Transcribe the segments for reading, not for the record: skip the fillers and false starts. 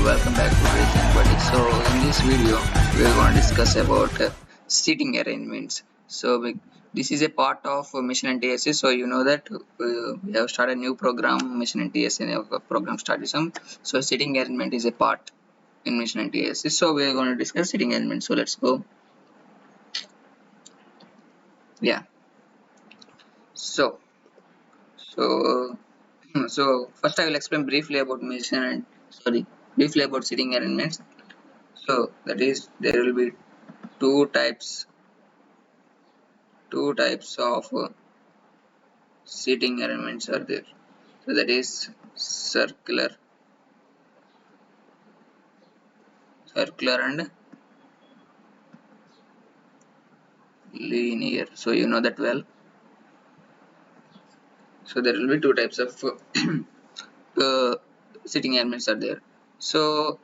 welcome back to Bridge and Buddy. So in this video we are going to discuss about seating arrangements. This is a part of Mission NTSC. So you know that we have started a new program, Mission NTSC program started some. So seating arrangement is a part in Mission NTSC. So we are going to discuss seating arrangement. So let's go. Yeah. So so so first I will explain briefly about briefly about seating arrangements. So that is there will be two types of seating arrangements are there. So that is circular and linear. So you know that well. So there will be two types of seating arrangements are there. So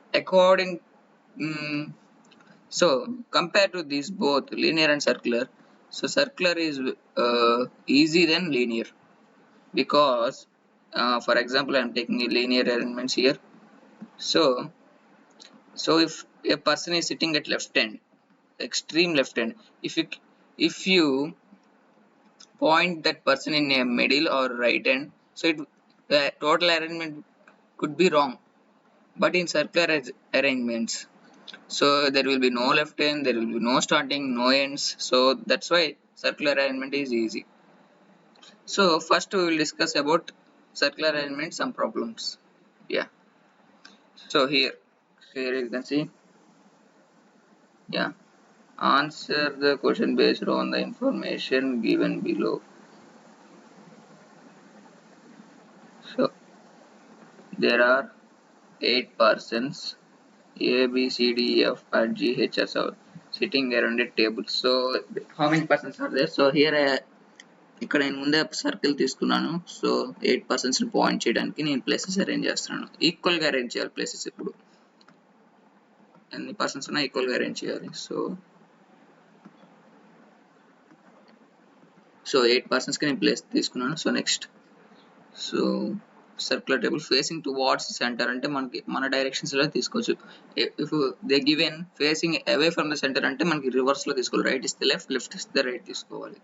so compared to these both linear and circular, so circular is easy than linear, because for example I am taking a linear arrangements here. So if a person is sitting at left hand, extreme left hand, if you point that person in a middle or right hand, so the total arrangement could be wrong. But in circular arrangements, so there will be no left hand, there will be no starting, no ends. So that's why circular arrangement is easy. So first we will discuss about circular arrangement, some problems. Yeah. So here you can see. Yeah. Answer the question based on the information given below. So there are 8 persons, A, B, C, D, E, F, and G, H as are sitting around a table. So how many persons are there? So here ఇక్కడ నేను ముందే circle తీసుకున్నాను. So 8 persons ని point చేయడానికి నేను places arrange చేస్తున్నాను. Equal గా arrange చేయాలి ప్లేసెస్. ఇప్పుడు ఎన్ని పర్సన్స్ ఉన్నా ఈక్వల్ గా అరేంజ్ చేయాలి. సో 8 పర్సన్స్ కి నేను ప్లేస్ తీసుకున్నాను. So next, so circular table facing towards centre అంటే మనకి మన డైరెక్షన్స్ లో తీసుకోవచ్చు. If they given facing away from the centre అంటే మనకి రివర్స్ లో తీసుకోవాలి. Right is the left, left is the right తీసుకోవాలి.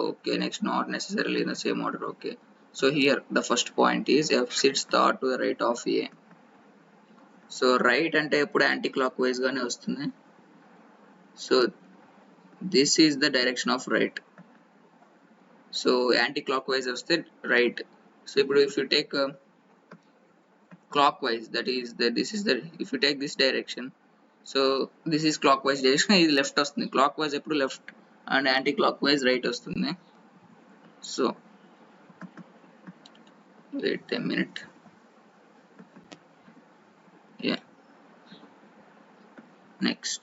Okay, next, not necessarily in the same order. Okay, so here the first point is F sits thought to the right of A. So right అంటే ఎప్పుడు anti clock wise గానే వస్తుంది. So this is the direction of right. So anti clock wise వస్తే right. So ఇప్పుడు if you take clockwise, that is this is the, if you take this direction, so this is clockwise direction, ఇది left వస్తుంది. clockwise ఎప్పుడు left and anticlockwise right వస్తుంది. So wait a minute. Yeah, next.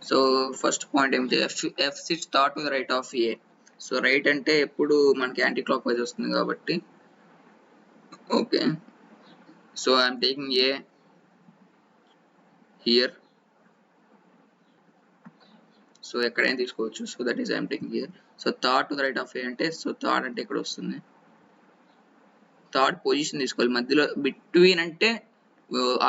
So first point ఏమిటి, F sits thought to the right of A. So right అంటే ఎప్పుడు మనకి anticlockwise వస్తుంది కాబట్టి. Okay, so I'm taking A here. So ఎక్కడైనా తీసుకోవచ్చు. So that is I'm taking here. So thought to the right of A అంటే, so thought అంటే ఇక్కడ వస్తుంది. థర్డ్ పొజిషన్ తీసుకోవాలి. మధ్యలో బిట్వీన్ అంటే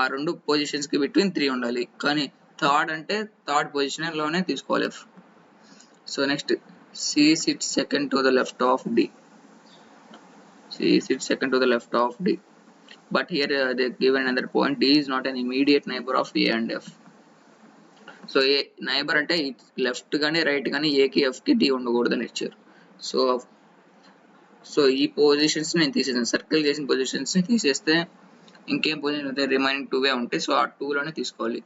ఆ రెండు పొజిషన్స్ కి బిట్వీన్ 3 ఉండాలి, కానీ థర్డ్ అంటే థర్డ్ పొజిషన్ లోనే తీసుకోవాలి. So next, C sits second to the left of D. C sits second to the left of D. But here they give another point, D is not an immediate neighbor of A and F. So A neighbour అంటే left కానీ right కానీ A కి F కి D ఉండకూడదు అని ఇచ్చారు. So ఈ positions నేను తీసేసాను. సర్కిల్ చేసిన పొజిషన్స్ ని తీసేస్తే ఇంకేం పొజిషన్ అయితే రిమైనింగ్ 2 ఉంటాయి. సో ఆ 2 లోనే తీసుకోవాలి.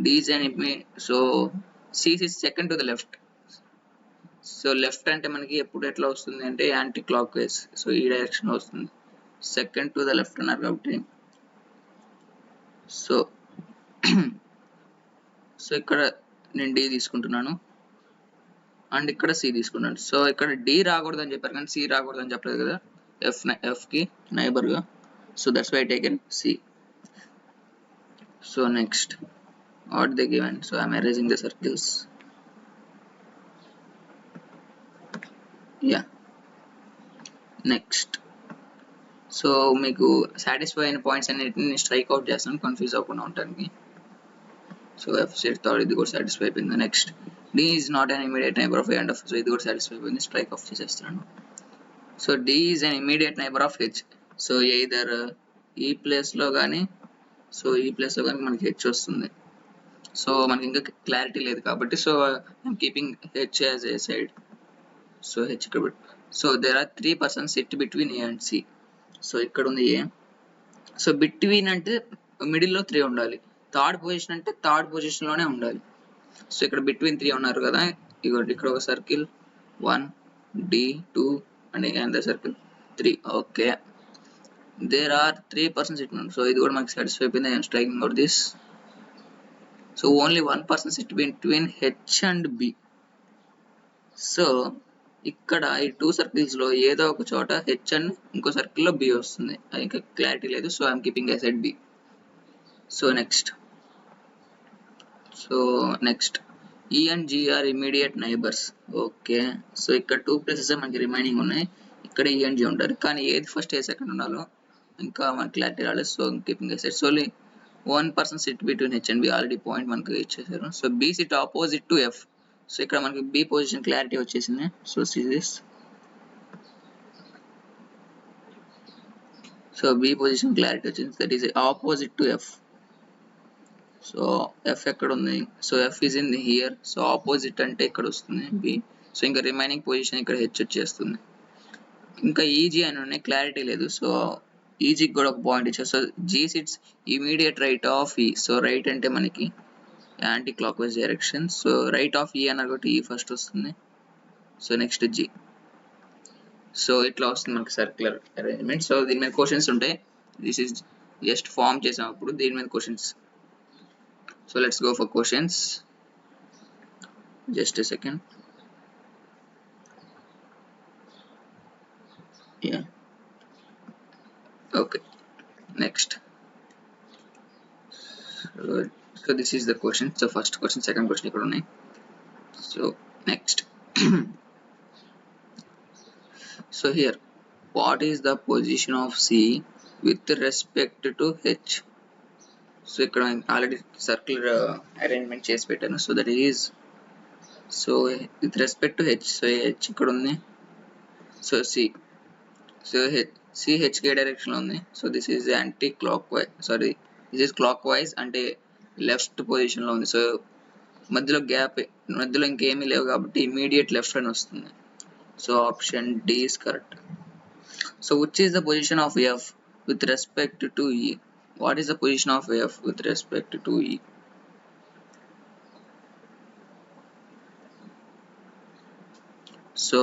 డీజ్ అని, so C is second to the left. So left అంటే మనకి ఎప్పుడు ఎట్లా వస్తుంది అంటే యాంటీ క్లాక్ వైజ్. సో ఈ డైరెక్షన్ వస్తుంది. సెకండ్ టు ద లెఫ్ట్ అన్నారు కాబట్టి, సో సో ఇక్కడ నేను D తీసుకుంటున్నాను అండ్ ఇక్కడ C తీసుకున్నాను. సో ఇక్కడ D రాకూడదు అని చెప్పారు కానీ C రాకూడదు అని చెప్పలేదు కదా, F కి నైబర్ గా. So that's why I taken C. So next, what they given. So I'm erasing the circles. Yeah, next. So మీకు సాటిస్ఫై అయిన పాయింట్స్ అన్నిటిని స్ట్రైక్ అవుట్ చేస్తాను కన్ఫ్యూజ్ అవ్వకుండా ఉండడానికి. సో ఎఫ్ సెట్ థాట్ ఇది కూడా సాటిస్ఫై అయిపోయింది. Next D is not an immediate neighbour of A and F. So ఇది కూడా సాటిస్ఫై అయిపోయింది, స్ట్రైక్ ఆఫ్ చేసేస్తున్నాను. So D is an immediate neighbour of H. So either ఈ ప్లేస్లో కానీ ఈ ప్లేస్లో కానీ మనకి హెచ్ వస్తుంది. సో మనకి ఇంకా క్లారిటీ లేదు కాబట్టి so I'm keeping H as a side. So H ఇక్కడ పెట్టు. So there are 3 persons sit between A and C. So ఇక్కడ ఉంది ఏ. సో బిట్వీన్ అంటే మిడిల్లో 3 ఉండాలి. థర్డ్ పొజిషన్ అంటే థర్డ్ పొజిషన్లోనే ఉండాలి. సో ఇక్కడ బిట్వీన్ 3 ఉన్నారు కదా, ఇక్కడ ఒక circle 1 D 2 and another circle 3. Okay, there are 3 persons sit. So ఇది కూడా మనకి సాటిస్ఫై అయిపోయింది. I'm striking out this. So only 1 person sit between H and B. So ఇక్కడ ఈ 2 circles లో ఏదో ఒక చోట హెచ్ అండ్ ఇంకో సర్కిల్లో బి వస్తుంది. అది ఇంకా క్లారిటీ లేదు. So I'm keeping S at B. So next E and G are immediate neighbours. Okay, so ఇక్కడ 2 places మనకి రిమైనింగ్ ఉన్నాయి. ఇక్కడ ఈ అండ్ జి ఉంటారు, కానీ ఏది ఫస్ట్ ఏ సెకండ్ ఉండాలో ఇంకా మనకి క్లారిటీ రాలేదు. So keeping S at. So 1 person sit between H and B. Already point మనకి ఇచ్చేసారు. So B sit opposite to F. So ఇక్కడ మనకి బి పొజిషన్ క్లారిటీ వచ్చేసింది. So this. So B position clarity వచ్చింది, that is opposite to F. So F ఎక్కడ ఉంది? So F is in here. So opposite అంటే ఇక్కడ వస్తుంది బి. సో ఇంకా రిమైనింగ్ పొజిషన్ ఇక్కడ హెచ్ వచ్చేస్తుంది. ఇంకా ఈజీ అని ఉన్నాయి, క్లారిటీ లేదు. సో ఈజీకి కూడా ఒక పాయింట్ ఇచ్చారు. So G sits immediate right of E. So right అంటే మనకి anticlockwise direction. So right of E అన్నారు కాబట్టి ఈ ఫస్ట్ వస్తుంది. So next G. సో ఇట్లా వస్తుంది మనకి సర్క్యులర్ అరేంజ్మెంట్. సో దీని మీద క్వశ్చన్స్ ఉంటాయి. దిస్ ఈజ్ జస్ట్ ఫామ్ చేసినప్పుడు దీని మీద questions. So let's go for questions. Just a second. Yeah, okay, next. So this is the question. So first question, second question ఇక్కడ ఉన్నాయి. So next. So here, what is the position of C with respect to H? So ఇక్కడ already circular arrangement చేసి పెట్టాను. So that is, so with respect to H. So H ఇక్కడ ఉంది. So C. So C హెచ్కే డైరెక్షన్లో ఉంది. So this is anticlockwise, sorry this is clockwise అంటే left పొజిషన్లో ఉంది. సో మధ్యలో గ్యాప్, మధ్యలో ఇంకేమీ లేవు కాబట్టి ఇమీడియట్ లెఫ్ట్ అని వస్తుంది. So option D is correct. So which is the position of F with respect to E? What is the position of F with respect to E? So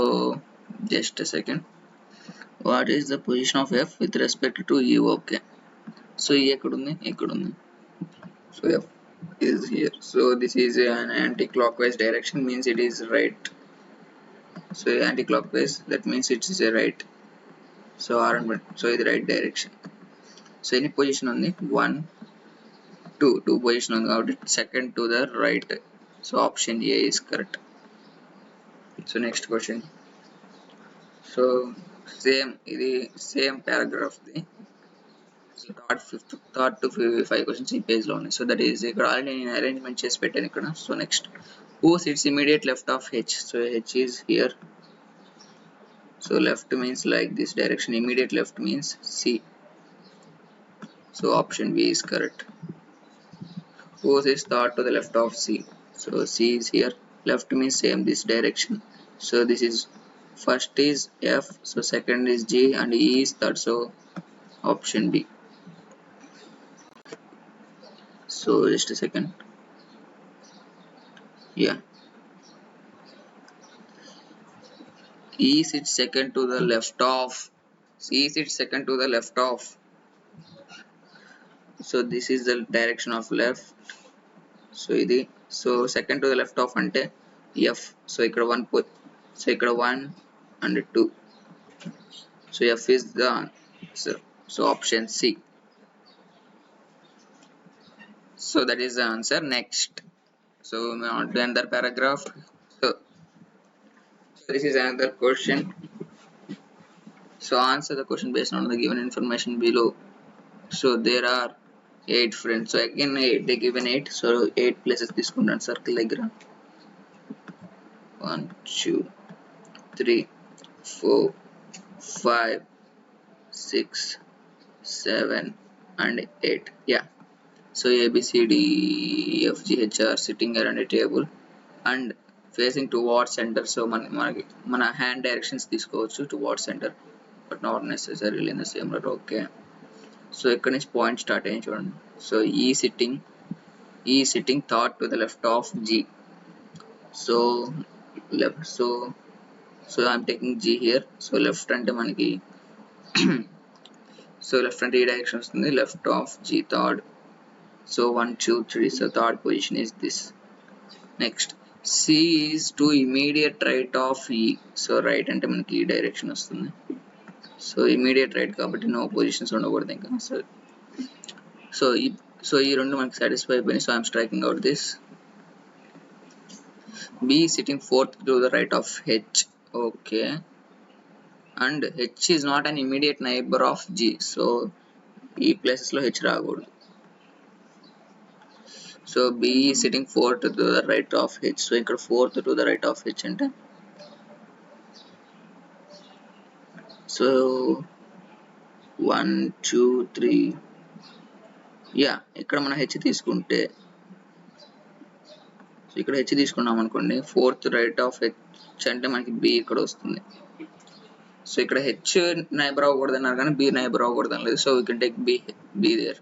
just a second. What is the position of F with respect to E? Okay. So E ekkudundi. So F is here. So this is an anti-clockwise direction, means it is right. So anti-clockwise, that means it is a right. So R and 1. So ఇది right direction. So ఎన్ని position ఉంది? 1 2 position ఉంది కాబట్టి second to the right. So option A is correct. So next question. So ఇది same పారాగ్రాఫ్ది. So third to 5 questions ఈ పేజ్లో ఉన్నాయి. సో దట్ ఈస్ ఇక్కడ ఆల్రెడీ నేను అరేంజ్మెంట్ చేసి పెట్టాను ఇక్కడ. So next, who sits immediate left of H? So H is here. So left means like this direction, immediate left means C. So option B is correct. Who is third to the left of C? So C is here. Left means same this direction. So this is first is F. So second is G and E is third. So option B. So just a second. Yeah. E sits second to the left of. C sits second to the left of. So this is the direction of left. So ఇది, so second to the left of అంటే F. So ఇక్కడ 1 so ఇక్కడ 1 and 2. So F is the answer. So option C. So that is the answer. Next. So on to another paragraph. So this is another question. So answer the question based on the given information below. So there are 8 friends. So again they given 8. So 8 places తీసుకుంటాను circle దగ్గర 1 2 3 4 5 6 7 and 8. Yeah. So A B C D E F G H are sitting around a table and facing towards center. So మన hand directions తీసుకోవచ్చు towards center, but not necessarily in the same route. Okay. So ఇక్కడ నుంచి point start అయ్యింది చూడండి. So E sitting thought to the left of G. So left, so I'm taking G here. So left అంటే మనకి so left అంటే ఈ direction వస్తుంది, left of G third. So 1 2 3. So third position is this. Next, C is to immediate right of E. So right అంటే మనకి ఈ direction వస్తుంది. So immediate right కాబట్టి no positions ఉండకూడదు ఇంకా. So ఈ రెండు మనకి satisfy అయిపోయినాయి. So I'm striking out this. B is sitting fourth to the right of H. Okay. And H is not an immediate neighbor of G. So ఈ places లో H రాకూడదు. So B is sitting fourth to the right of H. So ఇక్కడ fourth to the right of H అంటే so 1 2 3. Yeah ఇక్కడ మనం H తీసుకుంటే, so ఇక్కడ H తీసుకున్నాం అనుకోండి, ఫోర్త్ రైట్ ఆఫ్ H అంటే మనకి B ఇక్కడ వస్తుంది. సో ఇక్కడ H నైబర్ అవ్వకూడదు అన్నారు కానీ B నైబర్ అవ్వకూడదు అనలేదు. So we can take B there.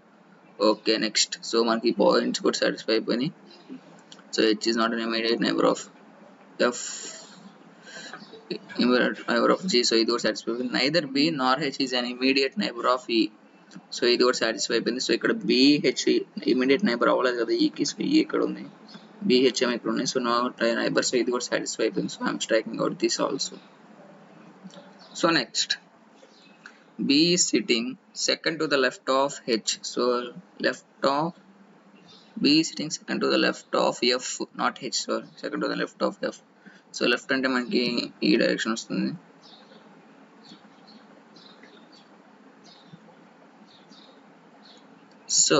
Okay next. So మనకి పాయింట్స్ కూడా సాటిస్ఫై అయిపోయినాయి. So H is not an immediate neighbor of F, immediate neighbor of G. So ఇది కూడా సాటిస్ఫై అయిపోయింది. Neither B nor H is an immediate neighbor of E. So ఇది కూడా satisfy అయిపోయింది. So ఇక్కడ BH ఇమీడియట్ నైబర్ అవ్వలేదు కదా ఈకి. సో ఈ ఇక్కడ ఉంది, BH ఏమో ఇక్కడ ఉన్నాయి. So not neighbour. సో ఇది కూడా సాటిస్ఫై అయిపోయింది. So I'm striking out this also. So next, B is sitting second to the left of H. So left of B is sitting second to the left of F, not H. So second to the left of F. So left అంటే మనకి ఈ direction వస్తుంది. So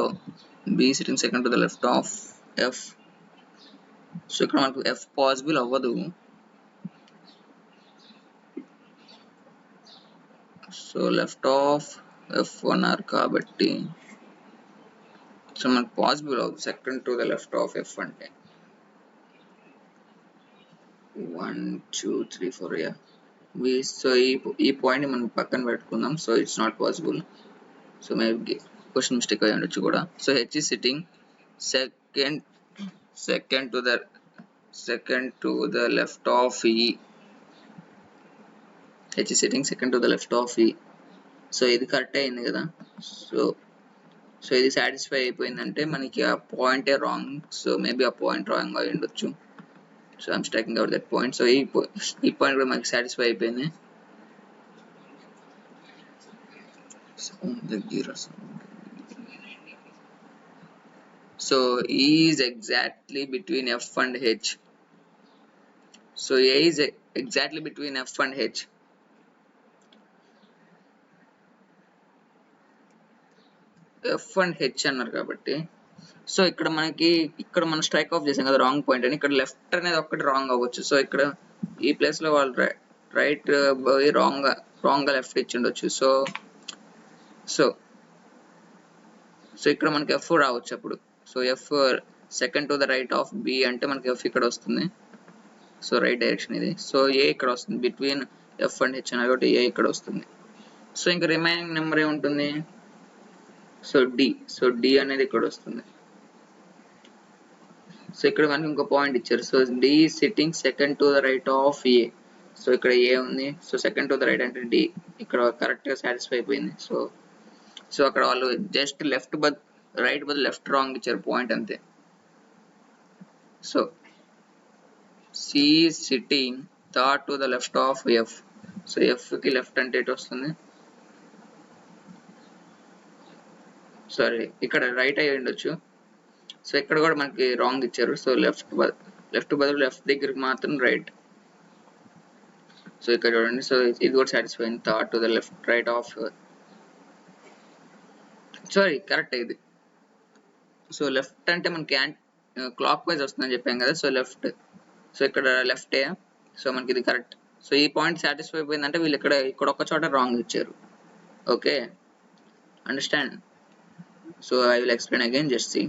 B is sitting second to the left of F. So ఇక్కడ మనకు F possible అవ్వదు. So left of F1 are కాబట్టి so మనకు possible అవుతుంది second to the left of F అంటే 1 2 3 4. యా సో ఈ పాయింట్ మనం పక్కన పెట్టుకుందాం. So it's not possible. So maybe question mistake అయ్యి ఉండొచ్చు కూడా. So H is sitting second to the left of E. H is sitting second to the left of E. So ఇది correct అయింది కదా. సో ఇది సాటిస్ఫై అయిపోయిందంటే మనకి ఆ పాయింటే రాంగ్. సో మేబీ ఆ పాయింట్ రాంగ్ అయి ఉండొచ్చు. So I'm striking out that point. So ఈ పాయింట్ కూడా మనకి సాటిస్ఫై అయిపోయింది. So E is exactly between F and H. So A is exactly between F and H. F and H అన్నారు కాబట్టి so ఇక్కడ మనం స్ట్రైక్ ఆఫ్ చేసాం కదా రాంగ్ పాయింట్ అని. ఇక్కడ లెఫ్ట్ అనేది ఒక్కటి రాంగ్ అవ్వచ్చు. సో ఇక్కడ ఈ ప్లేస్ లో వాళ్ళు రైట్ రాంగ్ గా లెఫ్ట్ ఇచ్చి ఉండొచ్చు. సో ఇక్కడ మనకి F రావచ్చు అప్పుడు. So F second to the right of B అంటే మనకి F ఇక్కడ వస్తుంది. సో రైట్ డైరెక్షన్ ఇది. సో A ఇక్కడ వస్తుంది బిట్వీన్ F అండ్ H అన్నారు కాబట్టి A ఇక్కడ వస్తుంది. సో ఇంకా రిమైనింగ్ నెంబర్ ఏముంటుంది, సో D. సో D అనేది ఇక్కడ వస్తుంది. సో ఇక్కడ మనకి ఇంకో పాయింట్ ఇచ్చారు. So D sitting second to the right of A. So ఇక్కడ A ఉంది. So second to the right అంటే D ఇక్కడ కరెక్ట్ గా సాటిస్ఫై అయిపోయింది. సో అక్కడ వాళ్ళు జస్ట్ రైట్ బదులు లెఫ్ట్ రాంగ్ ఇచ్చారు పాయింట్ అంతే. So C sitting third to the left of F. So F కి లెఫ్ట్ అంటే ఎటు వస్తుంది, సారీ ఇక్కడ రైట్ అయ్యి ఉండొచ్చు. సో ఇక్కడ కూడా మనకి రాంగ్ ఇచ్చారు. సో లెఫ్ట్ బదులు లెఫ్ట్ దగ్గరికి మాత్రం రైట్. సో ఇక్కడ చూడండి, సో ఇది కూడా satisfying thought to the left right of, sorry correct ఇది. సో లెఫ్ట్ అంటే మనకి క్లాక్ వైజ్ వస్తుందని చెప్పాం కదా, సో లెఫ్ట్, సో ఇక్కడ లెఫ్టే, సో మనకి ఇది కరెక్ట్. సో ఈ పాయింట్ సాటిస్ఫై అయిపోయిందంటే వీళ్ళు ఇక్కడ ఒక చోట రాంగ్ ఇచ్చారు. Okay, understand. So I will explain again, just see.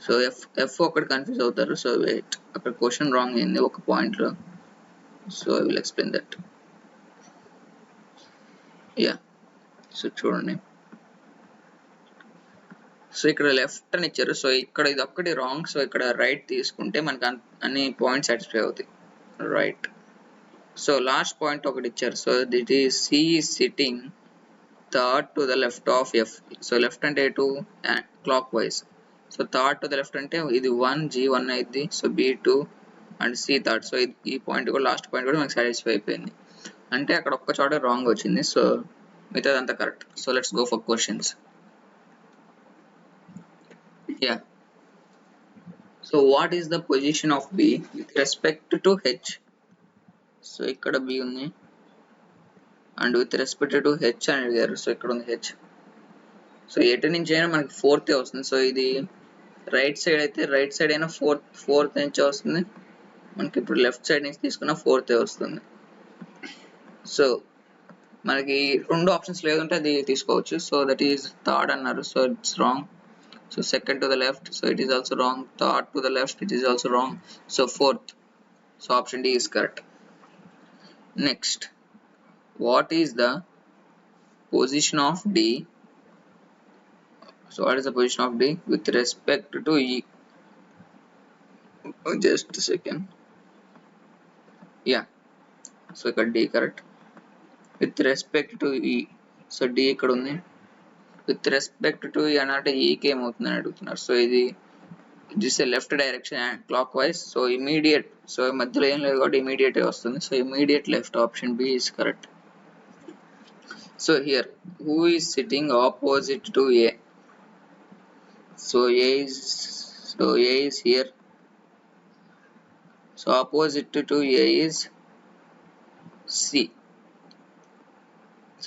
So F ఒకటి కన్ఫ్యూజ్ అవుతారు. సో వెయిట్, అక్కడ క్వశ్చన్ రాంగ్ అయింది ఒక పాయింట్లో. So I will explain that. Yeah, so చూడండి, సో ఇక్కడ లెఫ్ట్ అని ఇచ్చారు. సో ఇక్కడ ఇది ఒక్కటి రాంగ్. సో ఇక్కడ రైట్ తీసుకుంటే మనకి అన్ని పాయింట్స్ సాటిస్ఫై అవుతాయి. రైట్. సో లాస్ట్ పాయింట్ ఒకటి ఇచ్చారు. So that is C sitting third to the left of F. So left అంటే ఎటు, clockwise. So third to the left అంటే ఇది 1 G1 అయింది. So B2 and C third. So ఈ point కూడా, last point కూడా మనకి సాటిస్ఫై అయిపోయింది. అంటే అక్కడ ఒక్క చోట రాంగ్ వచ్చింది. సో మిగతాదంతా correct. So let's go for questions. Yeah, so what is the position of B with respect to H? So ఇక్కడ B ఉంది and with respect to H అని అడిగారు. సో ఇక్కడ ఉంది H. సో ఎటు నుంచి అయినా మనకి ఫోర్త్ వస్తుంది. సో ఇది రైట్ సైడ్ అయితే రైట్ సైడ్ అయినా ఫోర్త్ నుంచి వస్తుంది. మనకి ఇప్పుడు లెఫ్ట్ సైడ్ నుంచి తీసుకున్న ఫోర్త్ వస్తుంది. సో మనకి రెండు ఆప్షన్స్ లేదంటే అది తీసుకోవచ్చు. సో దట్ ఈస్ థర్డ్ అన్నారు. So it's wrong. So second to the left, so it is also wrong. Third to the left, it is also wrong. So fourth, so option D is correct. Next, what is the position of D? So what is the position of D with respect to E? Just a second. Yeah, so ఇక్కడ D correct. With respect to E, so D ఇక్కడ ఉంది. With respect to E అంటే E కి ఏమవుతుందని అడుగుతున్నారు. So ఇది this left direction and clockwise. So immediate, so మధ్యలో ఏం లేదు కాబట్టి ఇమీడియట్ వస్తుంది. So immediate left, option B is correct. So here who is sitting opposite to A? So A is here. So opposite to A is C.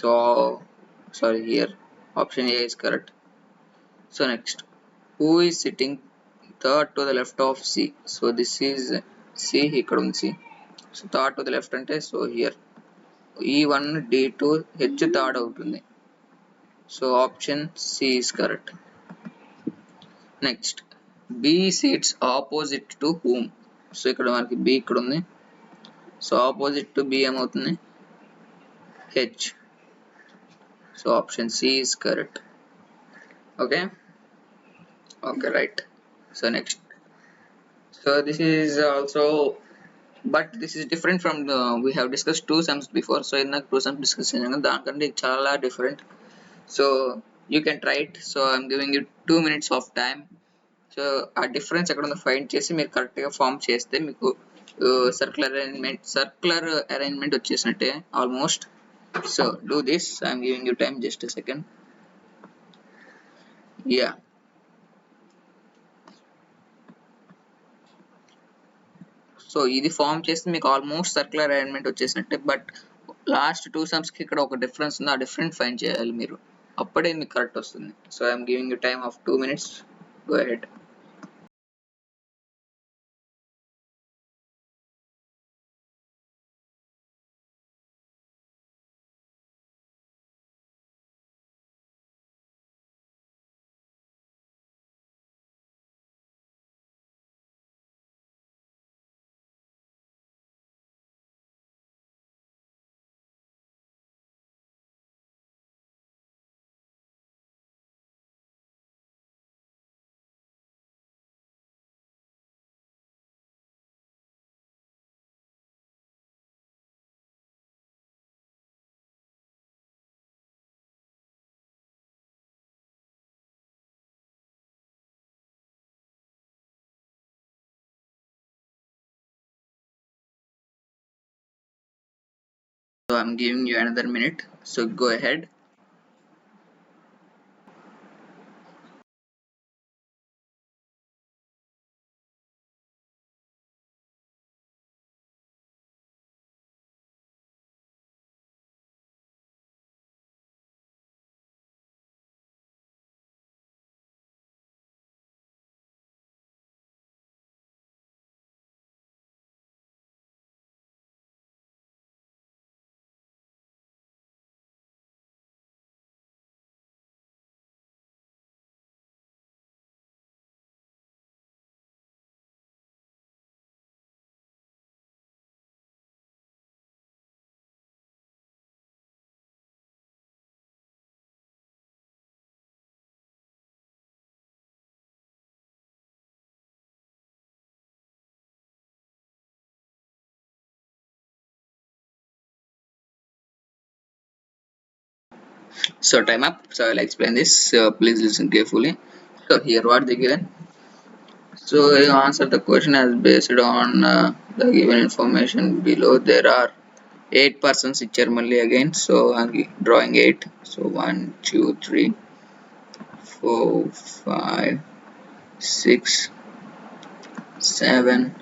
So sorry, here option A is correct. So next, who is sitting third to the left of C? So this is C, ఇక్కడ ఉంది C. So third to the left అంటే, so here E1 D2 H third అవుతుంది. So option C is correct. Next, B sits opposite to whom? So ఇక్కడ మనకి B ఇక్కడ ఉంది. So opposite to B ఏమవుతుంది, H. So option C is correct. Okay, right. So next, so this is also, but this is different from the, we have discussed two sums before. So in the two sums discussion దానికంటే చాలా different. So you can try it. So I'm giving you 2 minutes of time. So ఆ difference ఎక్కడ ఉందో find చేసి మీరు కరెక్ట్గా form చేస్తే మీకు సర్క్యులర్ అరేంజ్మెంట్ వచ్చేసినట్టే almost. So do this, I'm giving you time, just a second. Yeah, so ఇది ఫామ్ చేస్తే మీకు ఆల్మోస్ట్ సర్క్యులర్ అరేంజ్మెంట్ వచ్చేసినట్టే. బట్ లాస్ట్ 2 సమ్స్కి ఇక్కడ ఒక డిఫరెన్స్ ఉంది, ఆ డిఫరెంట్ ఫైండ్ చేయాలి మీరు, అప్పుడే మీకు కరెక్ట్ వస్తుంది. So I'm giving you time of 2 minutes. Go ahead. So I'm giving you another minute. So go ahead. So time up. So I'll explain this. Please listen carefully. So here what they given. So I answer the question as based on the given information below. There are 8 persons mali again. So I'm drawing 8. So 1, 2, 3, 4, 5, 6, 7,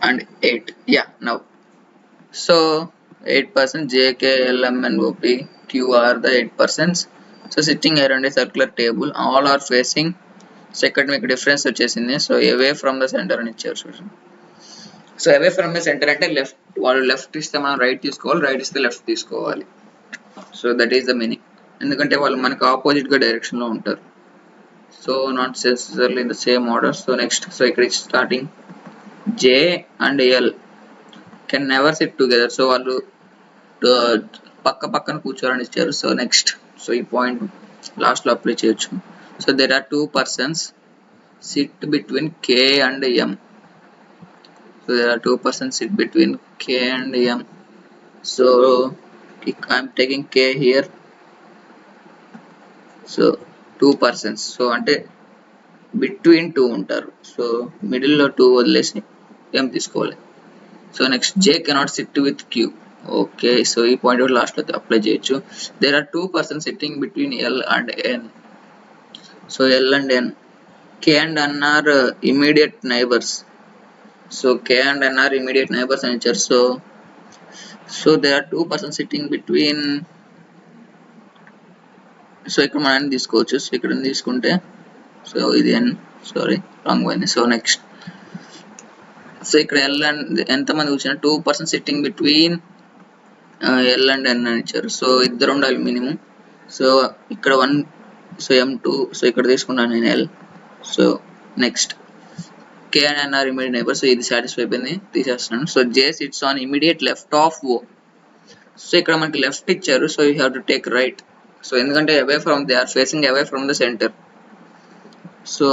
and 8. Yeah, now. So 8% J, K, L, M, and O, P, Q are the 8%. So sitting around a circular table, all are facing. So ఇక్కడ మీకు difference వచ్చేసింది. So away from the centre అని ఇచ్చారు చూడండి. So away from the centre అంటే left, వాళ్ళు left ఇస్తే మనం రైట్ తీసుకోవాలి, రైట్ ఇస్తే లెఫ్ట్ తీసుకోవాలి. So that is the meaning. ఎందుకంటే వాళ్ళు మనకు ఆపోజిట్ గా డైరెక్షన్ లో ఉంటారు. So not necessarily in the same order. So next, so ఇక్కడ starting J and L can never sit together. So వాళ్ళు పక్క పక్కన కూర్చోవాలని ఇచ్చారు. సో నెక్స్ట్, సో ఈ పాయింట్ లాస్ట్ లో అప్లై చేయొచ్చు. So there are 2 persons sit between K and M. So there are 2 persons sit between K and M. So I'm taking K here. So 2 persons. So అంటే between 2 ఉంటారు. So middle లో 2 వదిలేసి M తీసుకోవాలి. So next J cannot sit with Q. Okay, so ఈ point last లో apply చేయొచ్చు. There are 2 persons sitting between L and N. So L and N, K and N are immediate neighbors. So K and N are immediate neighbors అని ఇచ్చారు. So there are 2 persons sitting between. So ఇక్కడ మనం తీసుకోవచ్చు. So ఇక్కడ తీసుకుంటే, so ఇది N, sorry wrong పోయింది. So next, so ఇక్కడ L అండ్ ఎంతమంది కూర్చున్నారు, 2 persons sitting between L and N అని ఇచ్చారు. సో ఇద్దరు ఉండాలి మినిమం. సో ఇక్కడ 1, సో M2, సో ఇక్కడ తీసుకున్నాను నేను L. So next K and N are immediate neighbors. So ఇది సాటిస్ఫై అయిపోయింది, తీసేస్తున్నాను. So J sits on immediate left of O. So ఇక్కడ మనకి లెఫ్ట్ ఇచ్చారు. So you have to take right. So ఎందుకంటే away from, they are facing away from the centre. So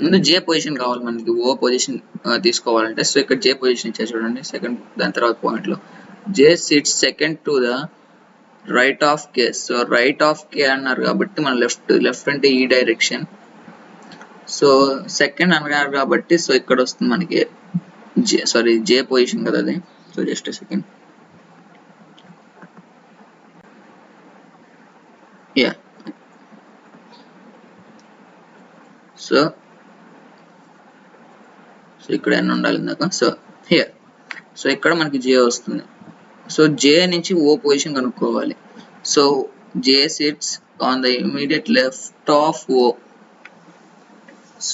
ముందు J position కావాలి మనకి, O పొజిషన్ తీసుకోవాలంటే. So ఇక్కడ J position ఇచ్చారు చూడండి, సెకండ్, దాని తర్వాత పాయింట్ లో J sits second to the right of K. So right of K అన్నారు కాబట్టి మన లెఫ్ట్ అంటే ఈ డైరెక్షన్. సో సెకండ్ అన్నారు కాబట్టి, సో ఇక్కడ వస్తుంది మనకి J పొజిషన్ కదా అది. So just second, yeah. So ఇక్కడ ఎన్ని ఉండాలి ఇందాక. సో హియర్, సో ఇక్కడ మనకి J వస్తుంది. సో J నుంచి O పొజిషన్ కనుక్కోవాలి. So J sits on the immediate left of O.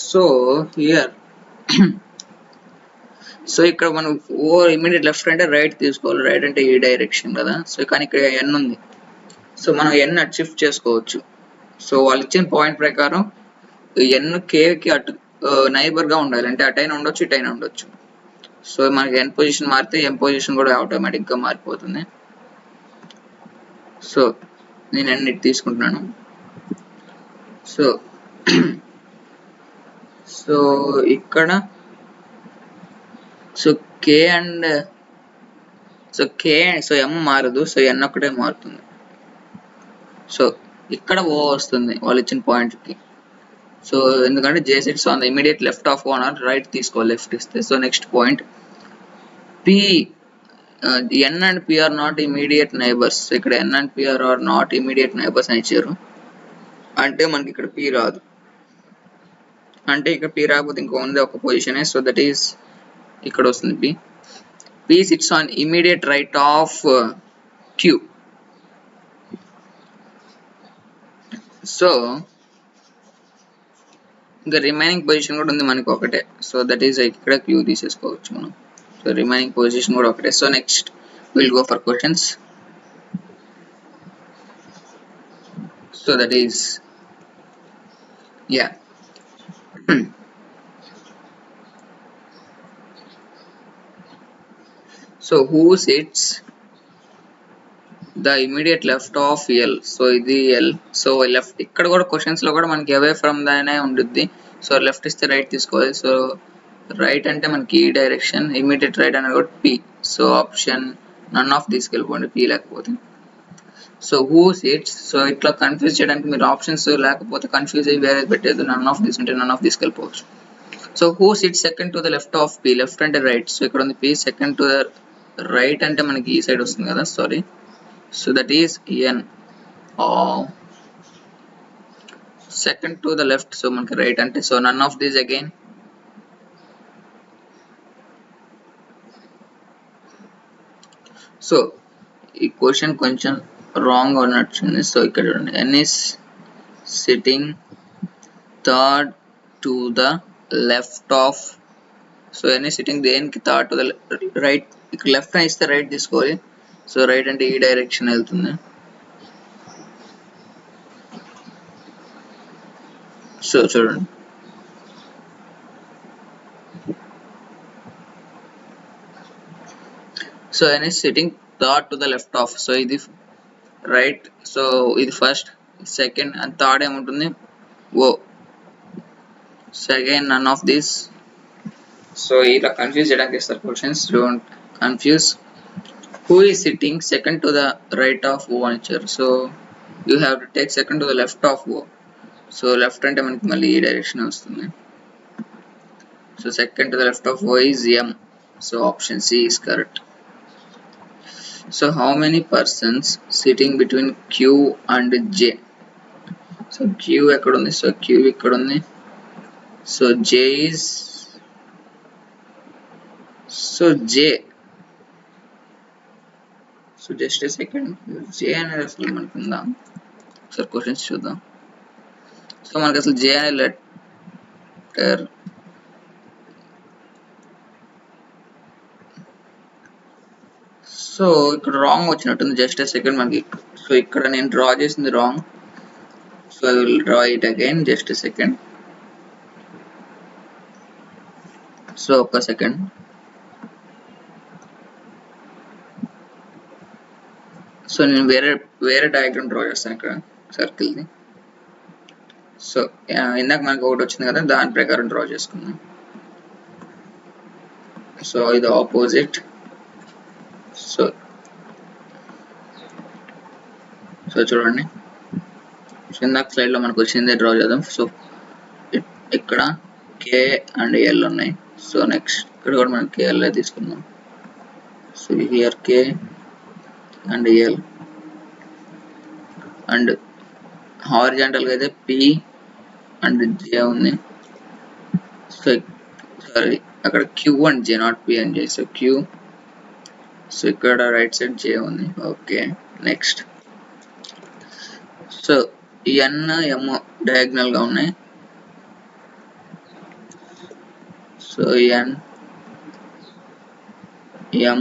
So here, so ఇక్కడ మనం O ఇమీడియట్ లెఫ్ట్ అంటే రైట్ తీసుకోవాలి, రైట్ అంటే ఈ డైరెక్షన్ కదా. సో కానీ ఇక్కడ N ఉంది. సో మనం N అటు షిఫ్ట్ చేసుకోవచ్చు. సో వాళ్ళు ఇచ్చిన పాయింట్ ప్రకారం N K కి అటు నైబర్ గా ఉండాలి, అంటే అటైనా ఉండొచ్చు, ఇటైనా ఉండొచ్చు. సో మనకి N పొజిషన్ మారితే M పొజిషన్ కూడా ఆటోమేటిక్ గా మారిపోతుంది. సో నేను N ఇటు తీసుకుంటున్నాను. సో సో ఇక్కడ, so K and, so M మారదు, సో N ఒక్కటే మారుతుంది. సో ఇక్కడ O వస్తుంది వాళ్ళు ఇచ్చిన పాయింట్ కి. సో ఎందుకంటే J sits on the immediate left of O or right తీసుకోవాలి, లెఫ్ట్ ఇస్తే. So next point P, N and P are not immediate neighbors. So ఇక్కడ N and P are not immediate neighbors అని ఇచ్చారు, అంటే మనకి ఇక్కడ P రాదు. అంటే ఇక్కడ P రాకపోతే ఇంకో ఉంది ఒక పొజిషన్. సో దట్ ఈస్ ఇక్కడ వస్తుంది P. P sits on immediate right of Q. So ఇంకా రిమైనింగ్ పొజిషన్ కూడా ఉంది మనకి ఒకటే. సో దట్ ఈస్ ఇక్కడ Q తీసేసుకోవచ్చు మనం. సో రిమైనింగ్ పొజిషన్ కూడా ఒకటే. So next will go for questions. So that is, yeah. So who sits the immediate left of L. So ఇది L. సో లెఫ్ట్ ఇక్కడ కూడా క్వశ్చన్స్ లో కూడా మనకి అవే ఫ్రమ్ దానే ఉంటుంది. సో లెఫ్ట్ ఇస్తే రైట్ తీసుకోవాలి. సో రైట్ అంటే మనకి ఈ డైరెక్షన్, ఇమీడియట్ రైట్ అనేది కూడా P. So option none of తీసుకెళ్ళిపోండి P లేకపోతే. సో హూ సీట్స్, సో ఇట్లా కన్ఫ్యూజ్ చేయడానికి మీరు ఆప్షన్స్ లేకపోతే కన్ఫ్యూజ్ అయ్యి వేరే పెట్టేది నన్ ఆఫ్ దిస్ ఉంటే నన్ ఆఫ్ దిస్ వెళ్ళిపోవచ్చు. So who seats second to the left of P, left అంటే రైట్, సో ఇక్కడ ఉంది P, second to the right అంటే మనకి ఈ సైడ్ వస్తుంది కదా, sorry, so that is N. Second to the left, so మనకి రైట్ అంటే, so none of this again. So ఈ క్వశ్చన్ కొంచెం రాంగ్ ఉన్నట్టుంది. సో ఇక్కడ చూడండి, N is sitting third to the left of, so N is sitting దేనికి third to the right, ఇక్కడ left అని ఇస్తే రైట్ తీసుకోవాలి. సో రైట్ అంటే ఈ డైరెక్షన్ వెళ్తుంది. సో చూడండి, so n is sitting third to the left of, so ఇది రైట్, సో ఇది ఫస్ట్, సెకండ్ అండ్ థర్డ్ ఏముంటుంది O, second none of this. So ఇలా కన్ఫ్యూజ్ చేయడానికి ఇస్తారు questions, don't confuse. Who is sitting second to the right of O అని ఇచ్చారు, so you have to take second to the left of O. So left అంటే మనకి మళ్ళీ ఈ డైరెక్షన్ వస్తుంది. So second to the left of O is M, so option C is correct. So how many persons sitting between Q and J? So Q ekkada undi, so Q ikkada undi, so J is, so J, so just a second, J అనేది అసలు మనకు ఉందా ఒకసారి questions చూద్దాం. So మనకి అసలు J అనే letter, so ఇక్కడ రాంగ్ వచ్చినట్టుంది, జస్ట్ సెకండ్ మనకి. సో ఇక్కడ నేను డ్రా చేసింది wrong, so I will draw it again, just second. So ఒక సెకండ్, సో నేను వేరే డయాగ్రామ్ డ్రా చేస్తాను ఇక్కడ సర్కిల్ది. సో ఇందాక మనకి ఒకటి వచ్చింది కదా, దాని ప్రకారం డ్రా చేసుకుందాం. సో ఇది ఆపోజిట్, సో చూడండి, ఇందాక స్లైడ్ లో మనకు వచ్చింది డ్రా చేద్దాం. సో ఇక్కడ కే అండ్ ఎల్ ఉన్నాయి, సో నెక్స్ట్ ఇక్కడ కూడా మనం కేఎల్ తీసుకుందాం. So here K and L, and horizontal గా అయితే పి అండ్ జే ఉంది. సో సారీ, అక్కడ Q and J, not P and J, so Q. So ఇక్కడ రైట్ సైడ్ జే ఉంది, okay. Next, so N M diagonal గా ఉన్నాయి, so N M,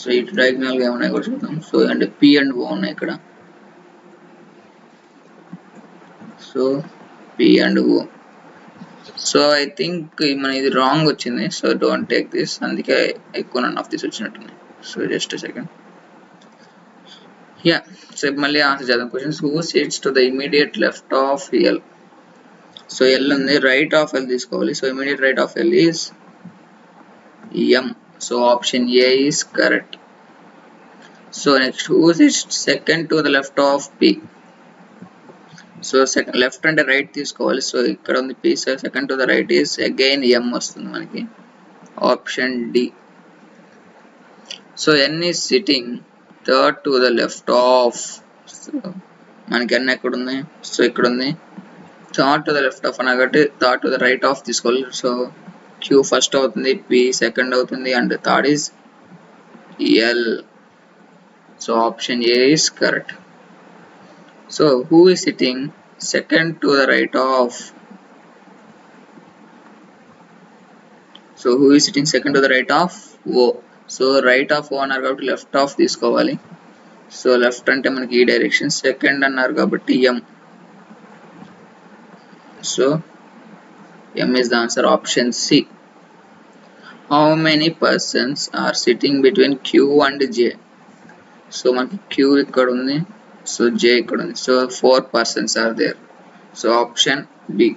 so ఇటు diagonal గా ఏమున్నాయి కూడా చూద్దాం. సో అంటే పి అండ్ ఓ ఉన్నాయి ఇక్కడ, so P and O. So I think మన ఇది రాంగ్ వచ్చింది, సో డోంట్ టేక్ దిస్, అందుకే ఎక్కువ నన్ ఆఫ్ దిస్ వచ్చినట్టుంది. So just second, yeah. So మళ్ళీ ఆన్సర్ చేద్దాం questions. Who sits to the immediate left of L, so L ఉంది, right of L తీసుకోవాలి. So immediate right of L is M, so option A is correct. So next, who sits second to the left of P, so second left అంటే right తీసుకోవాలి. So ఇక్కడ ఉంది P, so second to the right is again M వస్తుంది మనకి, option D. So N is sitting third to the left of, so మనకి N ఎక్కడ ఉంది, so ఇక్కడ ఉంది. Third to the left of అనగాటి third to the right of తీసుకోవాలి. So Q first అవుతుంది, పి సెకండ్ అవుతుంది, and third is L. So option A is correct. So who is sitting second to the right of, so who is sitting second to the right of O, so right of O అన్నారు కాబట్టి left of తీసుకోవాలి. So left అంటే మనకి ఈ direction, second అన్నారు కాబట్టి M, so M is the answer, option C. How many persons are sitting between Q and J, so మనకి Q ఇక్కడ ఉంది, సో J ఇక్కడ ఉంది, so 4 persons are there, so option B.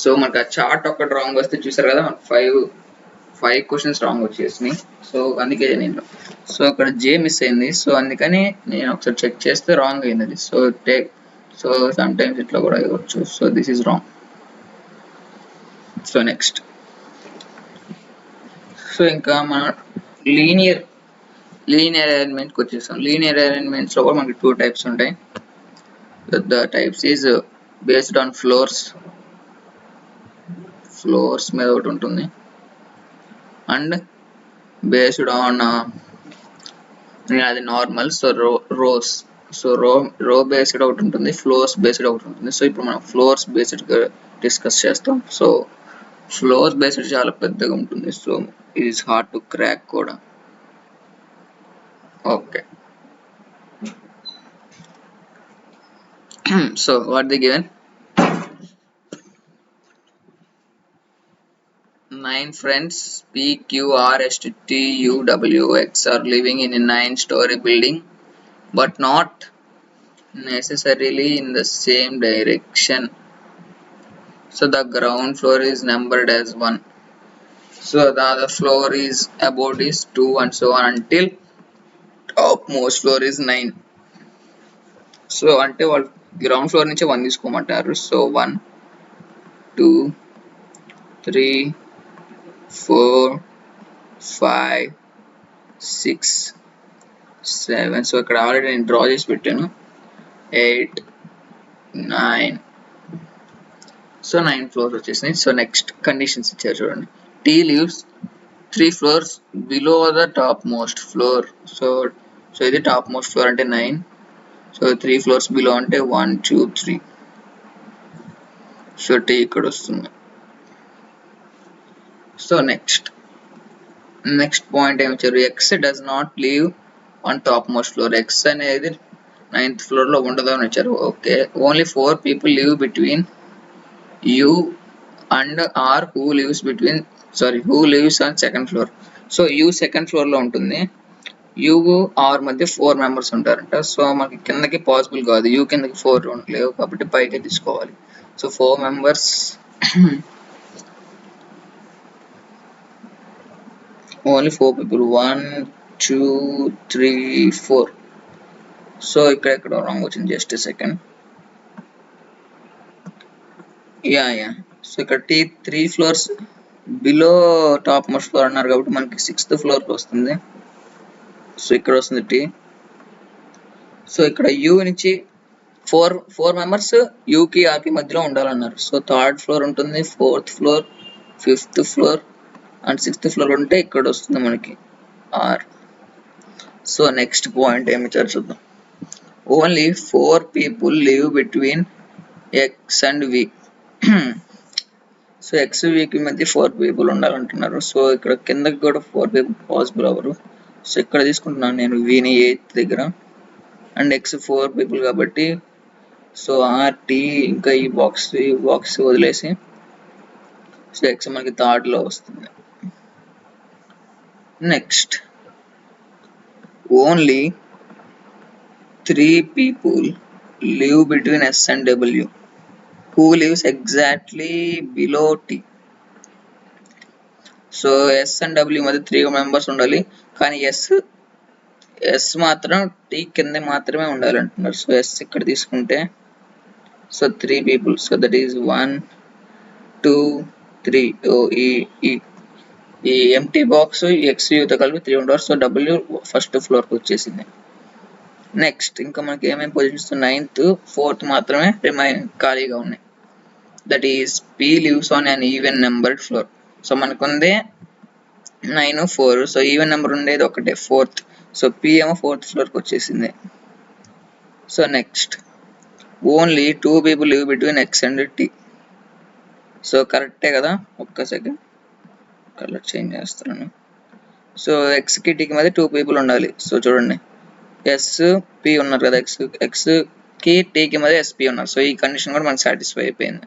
So మనకి ఆ chart ఒకటి రాంగ్ వస్తే చూసారు కదా, 5 5 క్వశ్చన్స్ రాంగ్ వచ్చేసినాయి. సో అందుకే నేను సో అక్కడ జే మిస్ అయింది. సో అందుకని నేను ఒకసారి చెక్ చేస్తే రాంగ్ అయింది అది. సో సమ్ టైమ్స్ ఇట్లా కూడా అవ్వచ్చు. So this is wrong. So next, so ఇంకా మనం లీనియర్ అరేంజ్మెంట్కి వచ్చేసాం. లీనియర్ అరేంజ్మెంట్స్లో కూడా మనకి 2 టైప్స్ ఉంటాయి. The types is based on floors మీద ఒకటి ఉంటుంది, అండ్ బేస్డ్ ఆన్ అది normal. So rows. So row based ఒకటి ఉంటుంది, ఫ్లోర్స్ బేస్డ్ ఒకటి ఉంటుంది. సో ఇప్పుడు మనం ఫ్లోర్స్ బేస్డ్ డిస్కస్ చేస్తాం. సో ఫ్లోర్స్ బేస్డ్ చాలా పెద్దగా ఉంటుంది. So it is hard to crack కూడా. Okay, so what they given? 9 friends P, Q, R, S, T, U, W, X are living in a 9-story building, but not necessarily in the same direction. So the ground floor is numbered as 1. So the other floor is about is 2 and so on until topmost floor is 9. So అంటే వాళ్ళు ground floor నుంచి 1 తీసుకోమంటారు. So 1, 2, 3, 4, 5, 6, 7. So ఇక్కడ already నేను draw చేసి పెట్టాను. 8, 9. So 9 floors వచ్చేసినాయి. So next conditions ఇచ్చారు చూడండి. T lives 3 floors below the top most floor. So ఇది టాప్ మోస్ట్ ఫ్లోర్ అంటే 9. సో 3 floors బిలో అంటే 1, 2, 3. సో టీ ఇక్కడ వస్తుంది. సో నెక్స్ట్ పాయింట్ ఏమి ఇచ్చారు? X does not live on top most floor. X అనేది 9th floor లో ఉండదు అని ఇచ్చారు. Okay, only 4 people live between U and R who lives on second floor. So U second floor లో ఉంటుంది, you are మధ్య 4 members ఉంటారంట. So మనకి కిందకి పాసిబుల్ కాదు, యూ కిందకి 4 లేవు కాబట్టి పైకి తీసుకోవాలి. So 4 members only 4 people 1, 2, 3, 4. So ఇక్కడ రాంగ్ వచ్చింది, జస్ట్ సెకండ్. యా సో ఇక్కడ 3 floors below top most floor అన్నారు కాబట్టి మనకి 6th floor వస్తుంది. సో ఇక్కడ వస్తుంది టీ. సో ఇక్కడ యూ నుంచి 4 members యూకి ఆర్కి మధ్యలో ఉండాలన్నారు. సో 3rd floor ఉంటుంది, 4th floor, 5th floor and 6th floor ఉంటే ఇక్కడ వస్తుంది మనకి ఆర్. సో నెక్స్ట్ పాయింట్ ఏమి ఇచ్చారు చూద్దాం. Only 4 people live between X and V. So X వికి మధ్య 4 people ఉండాలంటున్నారు. సో ఇక్కడ కిందకి కూడా 4 people పాసిబుల్ అవ్వరు. సో ఇక్కడ తీసుకుంటున్నాను నేను విని 8th దగ్గర అండ్ ఎక్స్ 4 people కాబట్టి సో ఆర్ టీ ఇంకా ఈ బాక్స్ వదిలేసి సో ఎక్స్ మనకి 3rd లో వస్తుంది. Next only 3 people live between S and W who lives exactly below T. So S and W మధ్య 3 members ఉండాలి, కానీ ఎస్ మాత్రం టీ కింద మాత్రమే ఉండాలి అంటున్నారు. సో ఎస్ ఇక్కడ తీసుకుంటే so 3 people. So that is 1, 2, 3. ఈ ఎంటీ బాక్స్ ఎక్స్ యూతో కలిపి 3 ఉంటారు. సో డబ్ల్యూ ఫస్ట్ ఫ్లోర్కి వచ్చేసింది. నెక్స్ట్ ఇంకా మనకి ఏమేమి పొజిషన్స్ 9th, 4th మాత్రమే ఖాళీగా ఉన్నాయి. That is P lives on an even numbered floor. So మనకు ఉంది 9, 4. సో ఈవెన్ నెంబర్ ఉండేది ఒకటే 4th. సో పీ ఏమో 4th ఫ్లోర్కి వచ్చేసింది. So next only 2 people live between X and T. So కరెక్టే కదా, ఒక్క సెకండ్ కలర్ చేంజ్ చేస్తున్నాను. సో ఎక్స్కి టీకి మధ్య 2 people ఉండాలి. సో చూడండి ఎస్ పి ఉన్నారు కదా, ఎక్స్కి టీకి మధ్య ఎస్పీ ఉన్నారు. సో ఈ కండిషన్ కూడా మనకు సాటిస్ఫై అయిపోయింది.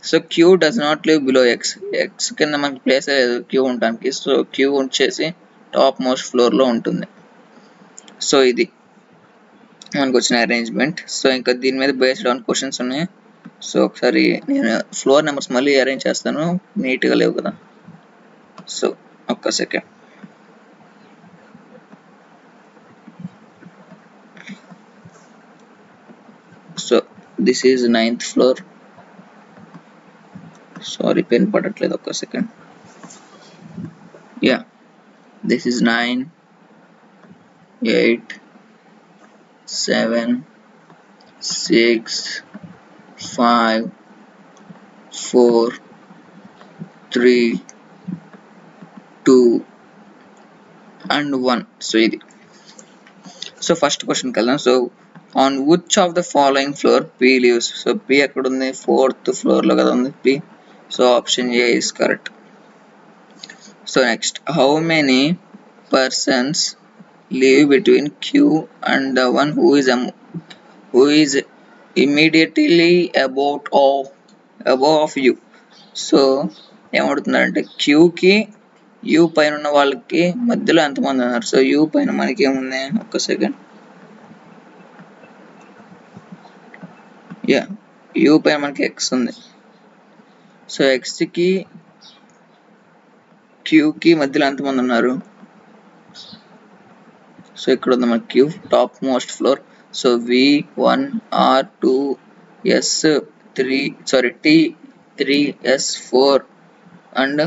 So Q does not live below X కింద మనకి ప్లేస్ లేదు క్యూ ఉండడానికి. సో క్యూ వచ్చేసి టాప్ మోస్ట్ ఫ్లోర్లో ఉంటుంది. సో ఇది మనకు వచ్చిన అరేంజ్మెంట్. సో ఇంకా దీని మీద బేస్డ్ ఆన్ క్వశ్చన్స్ ఉన్నాయి. సో ఒకసారి నేను ఫ్లోర్ నెంబర్స్ మళ్ళీ అరేంజ్ చేస్తాను, నీట్గా లేవు కదా. సో ఒక్క second. So this is 9th floor. Sorry pen పడట్లేదు, ఒక్క second. Yeah, this is 9, 8, 7, 6, 5, 4, 3, 2 and 1. So ఇది. సో ఫస్ట్ క్వశ్చన్కి వెళ్దాం. So on which of the following floor P lives? So P ఎక్కడ ఉంది? 4th ఫ్లోర్లో కదా ఉంది P. So option A is correct. So next, how many persons live between Q and the one who is immediately above you? So ఏమడుతున్నారంటే క్యూకి U పైన ఉన్న వాళ్ళకి మధ్యలో ఎంతమంది ఉన్నారు? సో యూ పైన మనకి ఏముంది? ఒక్క సెకండ్. యా, యూ పైన మనకి ఎక్స్ ఉంది. సో ఎక్స్కి క్యూకి మధ్యలో ఎంతమంది ఉన్నారు? సో ఇక్కడ ఉంది మన Q, top most floor. So V1, R2, S3, sorry T3, S4 and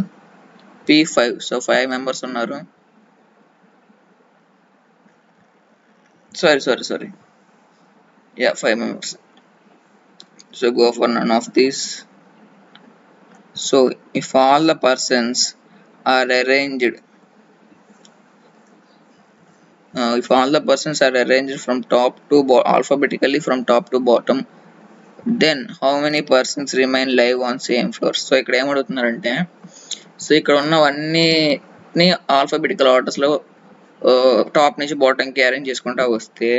P5. So 5 members ఉన్నారు. Sorry yeah, 5 members. So go for none of these. So if all the persons are arranged from top to alphabetically from top to bottom, then how many persons remain live on same floor? So ఇక్కడ ఏమడుగుతున్నారంటే, so ఇక్కడ ఉన్నవన్నీ alphabetical ఆర్డర్స్లో top నుంచి బాటంకి arrange చేసుకుంటా వస్తే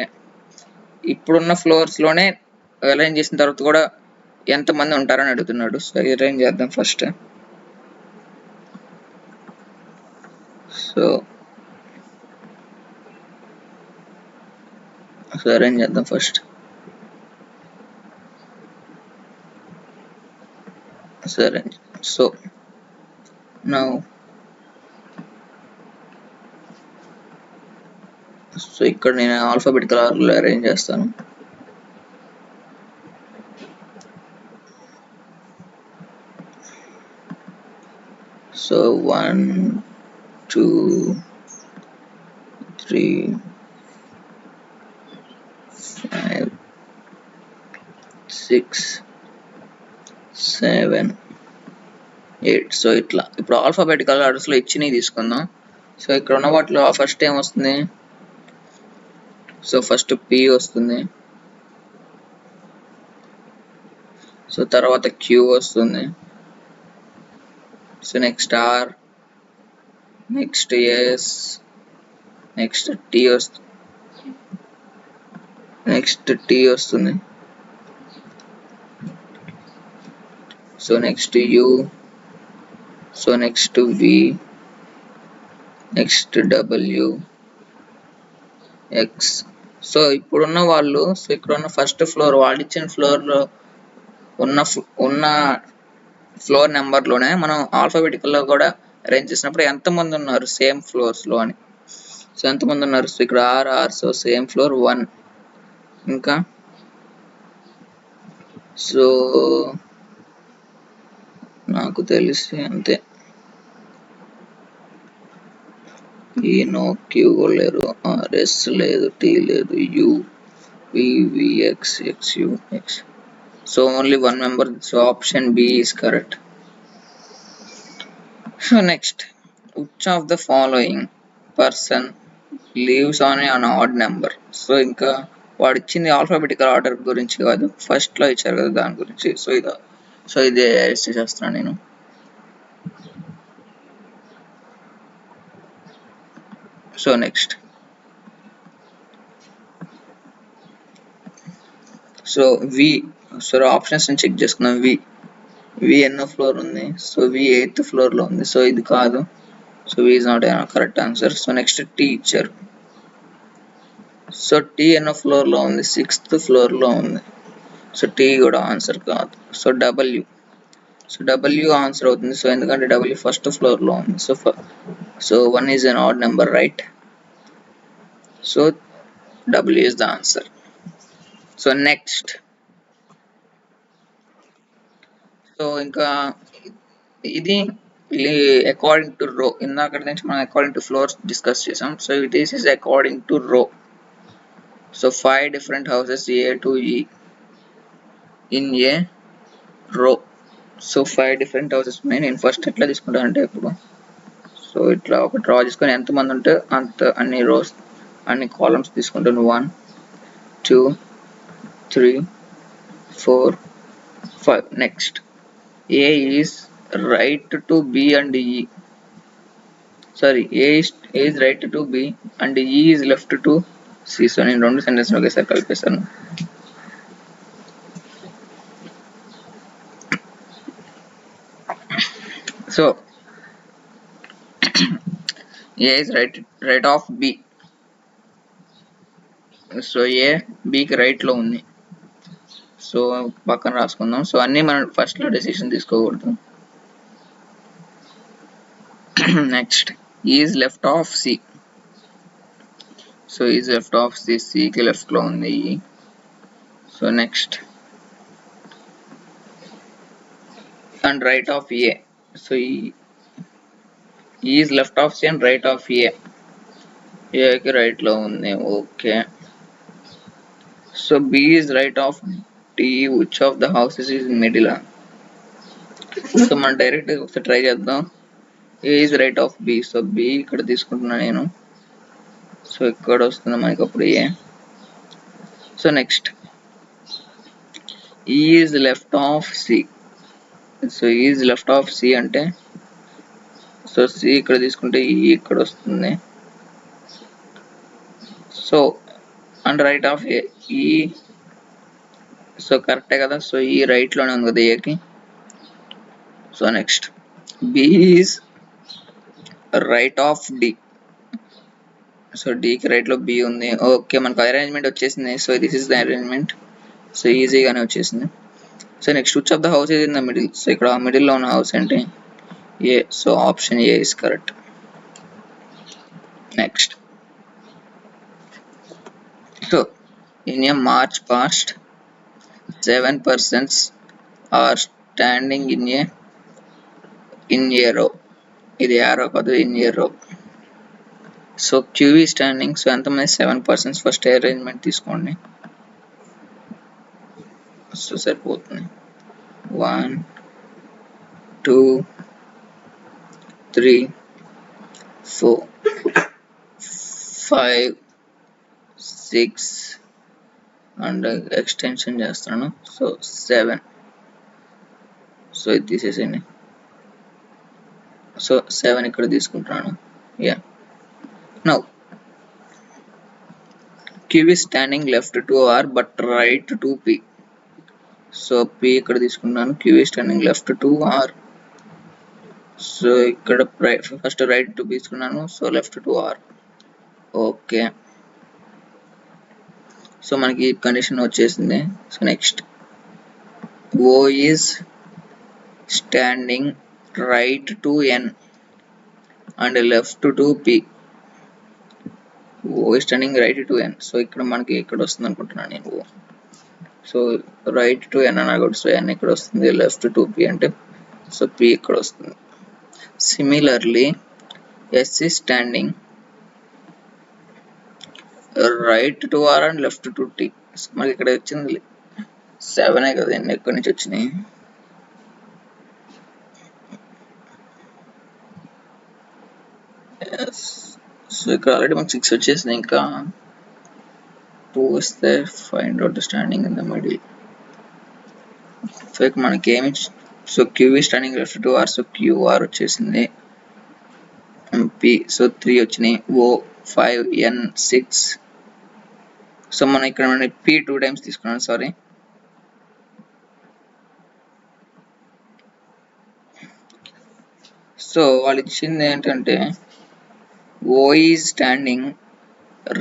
ఇప్పుడున్న ఫ్లోర్స్లోనే arrange చేసిన తర్వాత కూడా ఎంతమంది ఉంటారని అడుగుతున్నాడు. సో అరేంజ్ చేద్దాం ఫస్ట్. సో అరేంజ్ చేద్దాం ఫస్ట్. సరే, సో నౌ సో ఇక్కడ నేను ఆల్ఫాబెటికల్ ఆర్డర్లో అరేంజ్ చేస్తాను. సో 1, 2, 3, 5, 6, 7, 8. సో ఇట్లా ఇప్పుడు ఆల్ఫాబెటికల్ ఆర్డర్స్లో ఇచ్చినవి తీసుకుందాం. సో ఇక్కడ ఉన్న వాటిలో ఫస్ట్ ఏం వస్తుంది? సో ఫస్ట్ P వస్తుంది. సో తర్వాత Q వస్తుంది. So next R, next S, next T వస్తుంది. నెక్స్ట్ T వస్తుంది. So next U, so next V, next W, X. So ఇప్పుడున్న వాళ్ళు, సో ఇక్కడ ఉన్న ఫస్ట్ ఫ్లోర్ వాళ్ళు ఇచ్చిన ఫ్లోర్లో ఉన్న ఫ్లోర్ నెంబర్లోనే మనం ఆల్ఫాబెటికల్లో కూడా అరేంజ్ చేసినప్పుడు ఎంతమంది ఉన్నారు సేమ్ ఫ్లోర్స్లో అని. సో ఎంతమంది ఉన్నారు? సో ఇక్కడ R, సో సేమ్ ఫ్లోర్ 1. ఇంకా సో నాకు తెలిసి అంతే. ఈ నో, క్యూ లేరు, RS లేదు, T లేదు, U, V, VX, XU, X. So only one member. So option B is correct. So next, which of the following person lives on an odd number? So ఇంకా వాడు ఇచ్చింది alphabetical order గురించి కాదు, ఫస్ట్లో ఇచ్చారు కదా దాని గురించి. సో ఇదే చేస్తున్నాను నేను. So next, so V, so options check చేసుకున్నాం. V ఎన్నో ఫ్లోర్ ఉంది? సో V 8th ఫ్లోర్లో ఉంది. సో ఇది కాదు. So V is not a correct answer. So next T ఇచ్చారు. సో T ఎన్నో ఫ్లోర్లో ఉంది? 6th ఫ్లోర్లో ఉంది. సో T కూడా ఆన్సర్ కాదు. So W, so W answer అవుతుంది. సో ఎందుకంటే W ఫస్ట్ ఫ్లోర్ లో ఉంది. So 1 is an odd number, right? So W is the answer. So next, so ఇంకా ఇది అకార్డింగ్ టు రో. ఇందాక నుంచి మనం అకార్డింగ్ టు ఫ్లోర్స్ డిస్కస్ చేసాం. So this is according to row. So 5 different houses A to E in a row. So 5 different houses ఉన్నాయి. నేను first ఎట్లా తీసుకుంటాను అంటే ఇప్పుడు, సో ఇట్లా ఒక డ్రా చేసుకొని ఎంతమంది ఉంటే అన్ని రోస్ అన్ని కాలమ్స్ తీసుకుంటాను. 1 2 3 4 5. Next, A is right to B and E. Sorry, A is right to B and E is left to C. So నేను రెండు సెంటెన్స్ ఒకేసారి కలిపేస్తాను. So A is right of B. So A Bకి right లో ఉంది. So పక్కన రాసుకుందాం. So అన్నీ మనం ఫస్ట్ లో డెసిషన్ తీసుకోకూడదు. Next, E is left of C. So E is left of C. C కి లెఫ్ట్ లో ఉంది E. So next, and right of A. So E is left of C and right of A. A కి right లో ఉంది. Okay. So B is right of D. which of the houses is middle? So మనం direct ఒకసారి try చేద్దాం. A is right of B. So B ఇక్కడ తీసుకుంటున్నా నేను. So ఇక్కడ వస్తుంది మనకి అప్పుడు A. So next, E is left of C. So E is left of C అంటే, సో C ఇక్కడ తీసుకుంటే E ఇక్కడ వస్తుంది. So and right of A, E. So కరెక్టే కదా. సో E రైట్ లోనే ఉంది కదా Aకి. So next, B is right of D. So Dకి రైట్ లో B ఉంది. ఓకే, మనకు అరేంజ్మెంట్ వచ్చేసింది. So this is the arrangement. So ఈజీగానే వచ్చేసింది. So next, which of the house is in the middle? So ఇక్కడ మిడిల్ లో ఉన్న హౌస్ ఏంటి? A. So option A is correct. Next, so in a march past 7 persons are standing in a row. ఇది arrow కాదు, in a row. So Q is standing. So ఎంతమంది? 7 persons. First arrangement తీసుకోండి. So సరిపోతుంది. 1 2 3 4 5 6 and extension చేస్తాను. So 7. So ఇది తీసేసేయండి. So 7 ఇక్కడ తీసుకుంటున్నాను. Yeah. Now Q is standing left to R but right to P. So P ఇక్కడ తీసుకున్నాను. Q is standing left to R. So ఇక్కడ ఫస్ట్ రైట్ టు తీసుకున్నాను. So left to R. Okay. So మనకి condition వచ్చేసింది. So next, O is standing right to N and left to P. O is standing right to N. So ఇక్కడ మనకి ఇక్కడ వస్తుంది అనుకుంటున్నాను నేను O. So right to N అనకూడదు. So N ఇక్కడ వస్తుంది. లెఫ్ట్ టు P అంటే, సో P ఇక్కడ వస్తుంది. Similarly S is standing right to R and left to T. మనకి ఇక్కడ వచ్చింది 7 కదా. ఎన్ని ఎక్కడి నుంచి వచ్చినాయి? సో ఇక్కడ ఆల్రెడీ మనకి 6 వచ్చేసింది. ఇంకా 2 వస్తే find out the standing in the middle. So ఇక మనకి ఏమి, so Q is standing left to R. So QR వచ్చేసింది. P, సో 3 వచ్చినాయి. O 5, N 6. సో మనం ఇక్కడ P 2 టైమ్స్ తీసుకున్నాం. సారీ. సో వాళ్ళు ఇచ్చింది ఏంటంటే O is standing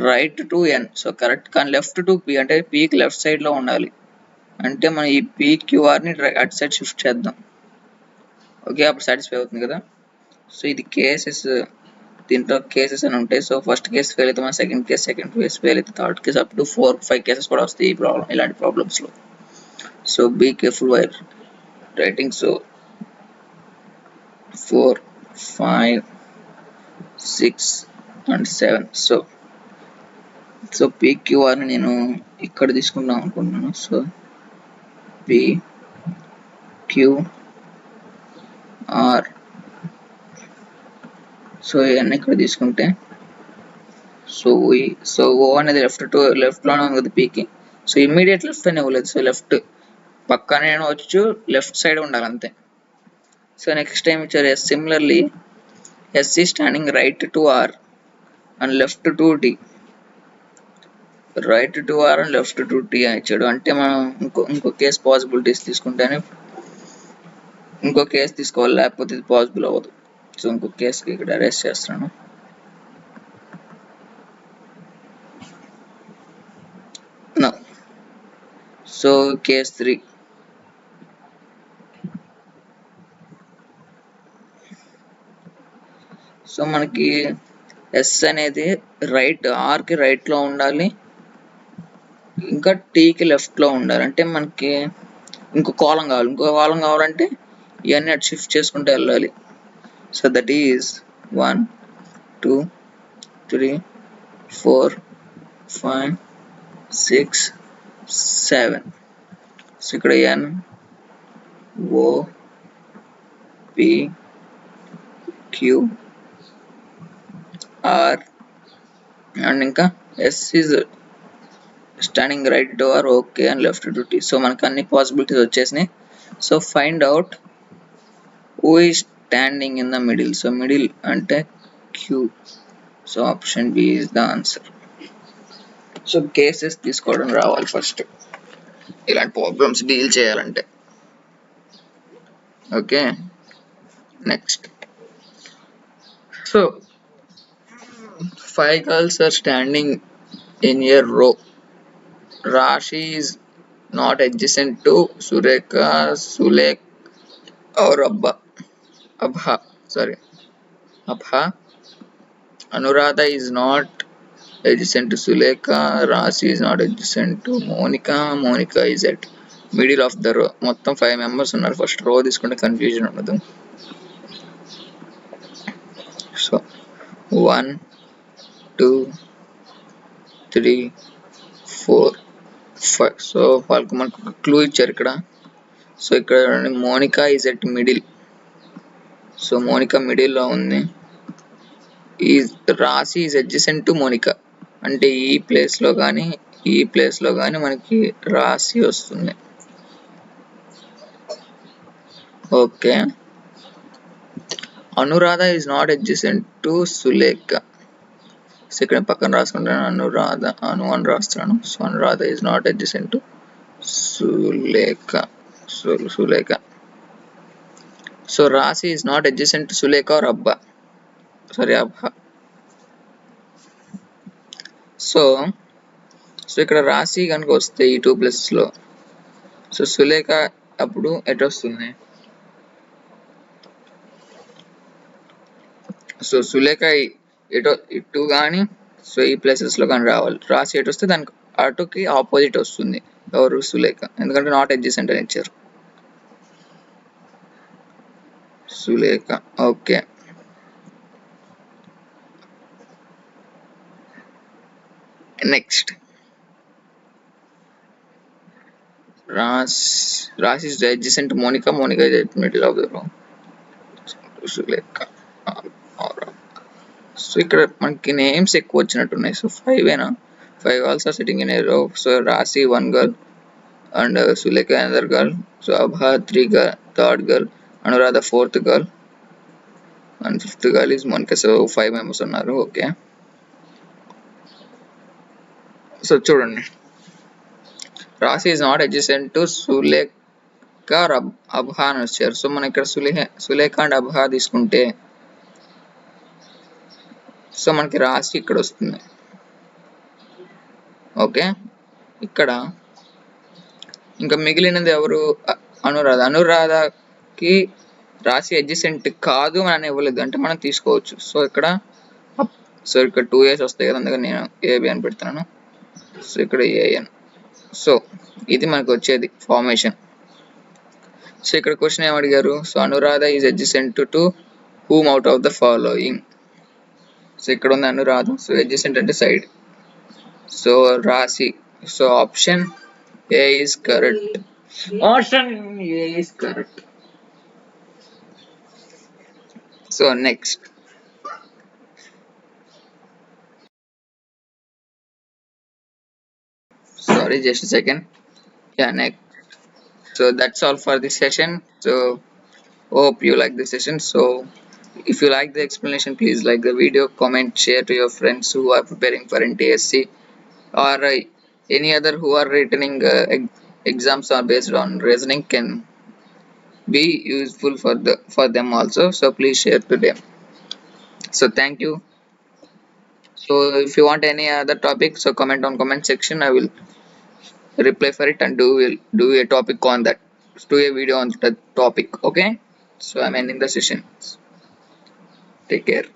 right to N. So correct, కానీ లెఫ్ట్ టు P అంటే Pకి లెఫ్ట్ సైడ్ లో ఉండాలి. అంటే మనం ఈ PQR ని అటు సైడ్ షిఫ్ట్ చేద్దాం. ఓకే, అప్పుడు సాటిస్ఫై అవుతుంది కదా. సో ఇది కేసెస్, దీంట్లో కేసెస్ అని ఉంటాయి. సో ఫస్ట్ కేసు ఫెయిల్ అయితే మన సెకండ్ కేసు ఫెయిల్ అయితే third case up to 4-5 cases కూడా వస్తాయి ఈ ప్రాబ్లం, ఇలాంటి ప్రాబ్లమ్స్లో. So be careful while writing. So 4, 5, 6 and 7. So PQR ని నేను ఇక్కడ తీసుకుందాం అనుకుంటున్నాను. సో PQR, సో ఇవన్నీ ఇక్కడ తీసుకుంటే సో ఓ అనేది లెఫ్ట్లోనే ఉంది కదా పీకి. సో ఇమ్మీడియట్ లెఫ్ట్ అని ఇవ్వలేదు. సో లెఫ్ట్ పక్కనే వచ్చు, లెఫ్ట్ సైడ్ ఉండాలి అంతే. సో నెక్స్ట్ టైం ఇచ్చారు S. Similarly S is standing right to R and left to D. Right to R and left to T అని ఇచ్చాడు. అంటే మనం ఇంకో కేసు పాసిబిలిటీస్ తీసుకుంటేనే ఇంకో కేసు తీసుకోవాలి, లేకపోతే ఇది పాసిబుల్ అవ్వదు. సో ఇంకో కేసుకి ఇక్కడ అరెస్ట్ చేస్తున్నాను. So case 3. సో మనకి ఎస్ అనేది ఆర్కి రైట్లో ఉండాలి, ఇంకా టీకి లెఫ్ట్లో ఉండాలి. అంటే మనకి ఇంకో కాలం కావాలంటే ఇవన్నీ అటు షిఫ్ట్ చేసుకుంటూ వెళ్ళాలి. So that is 1, 2, 3, 4, 5, 6, 7. సో ఇక్కడ N, O, P, Q, R and ఇంకా S is standing right to R, OK and left to T. So మనకు అన్ని పాసిబిలిటీస్ వచ్చేసినాయి. So find out who is standing in the middle. So middle అంటే Q. So option B is the answer. So cases తీసుకోవడం రావాలి first ఇలాంటి problems deal చేయాలంటే. Okay, next. So 5 girls are standing in a row. Rashi is not adjacent to Sureka, Sulek or Abha. Anuradha is not adjacent to Suleka. Rashi is not adjacent to Monica. Monica is at middle of the row. మొత్తం 5 members ఉన్నారు. First row తీసుకుంటే confusion ఉండదు. So 1, 2, 3, 4, 5. So వాళ్ళకు మనకు clue ఇచ్చారు ఇక్కడ. So ఇక్కడ Monica is at middle. So Monica మిడిల్లో ఉంది. రాశి ఈజ్ అడ్జసెంట్ టు మోనికా, అంటే ఈ ప్లేస్లో కానీ మనకి రాశి వస్తుంది. Okay, Anuradha is not adjacent to Sulekha. So ఇక్కడ పక్కన రాసుకుంటాను అనురాధ అని రాస్తున్నాను. So Anuradha is not adjacent to Sulekha. So Rashi is not adjacent to Sulekha or Abha. Abha. So ఇక్కడ రాశి కనుక వస్తే ఈ 2 ప్లేసెస్లో, సో సులేఖ అప్పుడు ఎటు వస్తుంది? సో సులేఖ ఇటు కానీ, సో ఈ ప్లేసెస్లో కానీ రావాలి. రాశి ఎటు వస్తే దానికి అటుకి ఆపోజిట్ వస్తుంది. ఎవరు? సులేఖ. ఎందుకంటే నాట్ అడ్జసెంట్ అని ఇచ్చారు. Sulekha. Okay, next. Rashi is adjacent to Monica. Monica is at middle of the row. Sulekha. So ఇక్కడ మనకి నేమ్స్ ఎక్కువ వచ్చినట్టున్నాయి. So 5 girls are sitting in a row. So Rashi 1 girl and Sulekha another girl. So Abha 3rd girl, Anuradha 4th girl and 5th girl is Monica. So 5 members ఉన్నారు. Okay, so చూడండి, Rashi is not adjacent to Sulekha or Abha అని వచ్చారు. So మనం ఇక్కడ Sulekha and అబ్హా తీసుకుంటే, so మనకి రాశి ఇక్కడ వస్తుంది. ఓకే, ఇక్కడ ఇంకా మిగిలినది ఎవరు? అనురాధకి రాశి adjacent కాదు అని ఇవ్వలేదు అంటే మనం తీసుకోవచ్చు. సో ఇక్కడ సో ఇక్కడ 2 A's వస్తాయి కదా, అందుకని నేను AB అని పెడుతున్నాను. సో ఇక్కడ AN. సో ఇది మనకు వచ్చేది ఫార్మేషన్. సో ఇక్కడ క్వశ్చన్ ఏం అడిగారు, so Anuradha is adjacent to whom out of the following. So ఇక్కడ ఉంది అనురాధ, సో adjacent అంటే సైడ్. సో రాశి, so option A is correct. Option A is correct. So next. Sorry, just a second. Yeah, next. So that's all for this session. So hope you like the session. So if you like the explanation, please like the video, comment, share to your friends who are preparing for NTSC or any other who are writing exams are based on reasoning can be useful for them also. So please share to them. So thank you. So if you want any other topic, so comment on comment section. I will reply for it and do a topic on that. Do a video on that topic. Okay. So I'm ending the session. Take care.